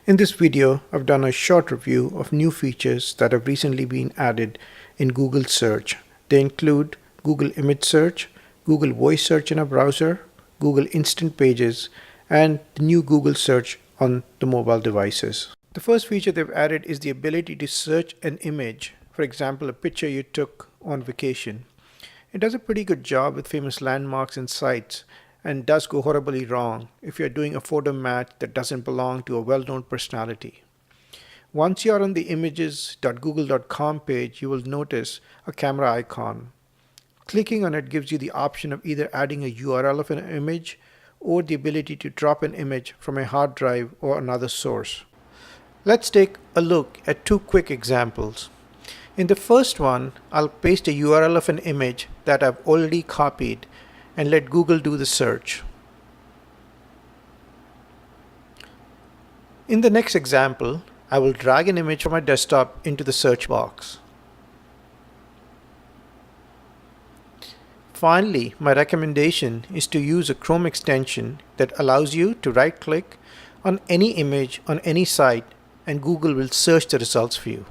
In this video, I've done a short review of new features that have recently been added in Google Search. They include Google Image Search, Google Voice Search in a browser, Google Instant Pages, and the new Google Search on the mobile devices. The first feature they've added is the ability to search an image, for example, a picture you took on vacation. It does a pretty good job with famous landmarks and sites, and does go horribly wrong if you're doing a photo match that doesn't belong to a well-known personality. Once you're on the images.google.com page, you will notice a camera icon. Clicking on it gives you the option of either adding a URL of an image or the ability to drop an image from a hard drive or another source. Let's take a look at two quick examples. In the first one, I'll paste a URL of an image that I've already copied and let Google do the search. In the next example, I will drag an image from my desktop into the search box. Finally, my recommendation is to use a Chrome extension that allows you to right-click on any image on any site and Google will search the results for you.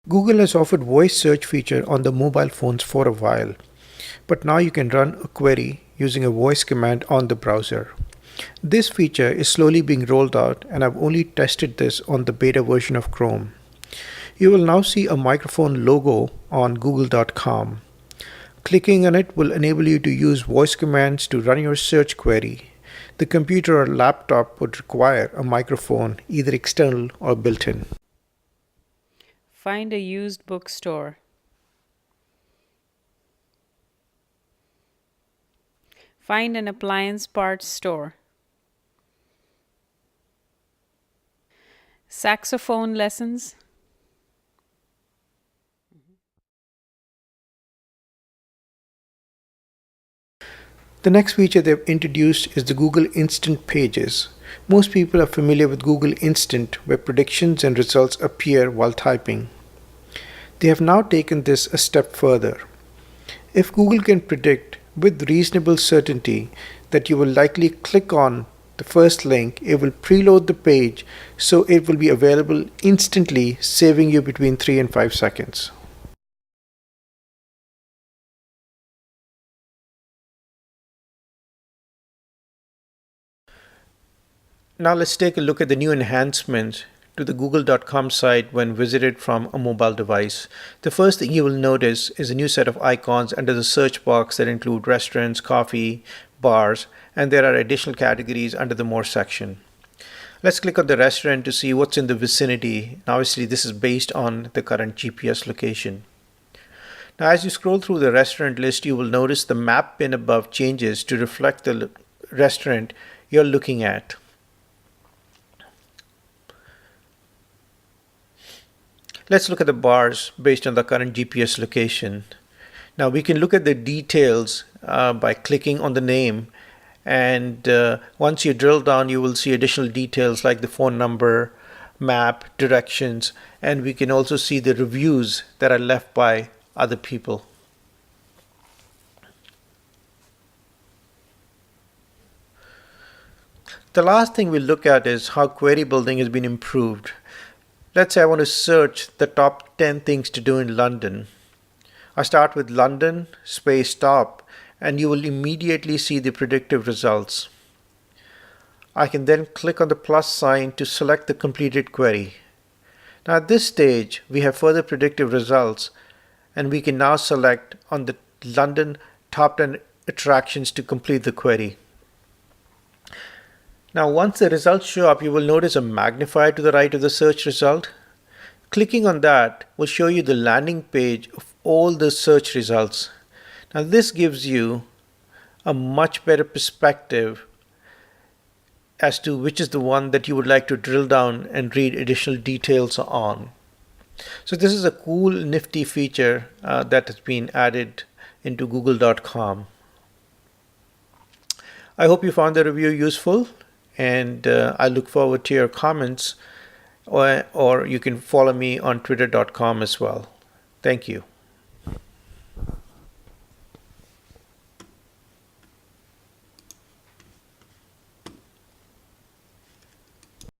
Google has offered voice search feature on the mobile phones for a while, but now you can run a query using a voice command on the browser. This feature is slowly being rolled out, and I've only tested this on the beta version of Chrome. You will now see a microphone logo on google.com. Clicking on it will enable you to use voice commands to run your search query. The computer or laptop would require a microphone, either external or built-in. Find a used bookstore. Find an appliance parts store. Saxophone lessons. The next feature they've introduced is the Google Instant Pages. Most people are familiar with Google Instant, where predictions and results appear while typing. They have now taken this a step further. If Google can predict with reasonable certainty that you will likely click on the first link, it will preload the page so it will be available instantly, saving you between 3 and 5 seconds. Now let's take a look at the new enhancements to the google.com site when visited from a mobile device. The first thing you will notice is a new set of icons under the search box that include restaurants, coffee, bars, and there are additional categories under the More section. Let's click on the restaurant to see what's in the vicinity. Now, obviously, this is based on the current GPS location. Now, as you scroll through the restaurant list, you will notice the map pin above changes to reflect the restaurant you're looking at. Let's look at the bars based on the current GPS location. Now we can look at the details by clicking on the name, and once you drill down you will see additional details like the phone number, map, directions, and we can also see the reviews that are left by other people. The last thing we'll look at is how query building has been improved. Let's say I want to search the top 10 things to do in London. I start with London, space top, and you will immediately see the predictive results. I can then click on the plus sign to select the completed query. Now at this stage, we have further predictive results, and we can now select on the London top 10 attractions to complete the query. Now once the results show up, you will notice a magnifier to the right of the search result. Clicking on that will show you the landing page of all the search results. Now this gives you a much better perspective as to which is the one that you would like to drill down and read additional details on. So this is a cool, nifty feature that has been added into google.com. I hope you found the review useful, and I look forward to your comments, or you can follow me on twitter.com as well. Thank you.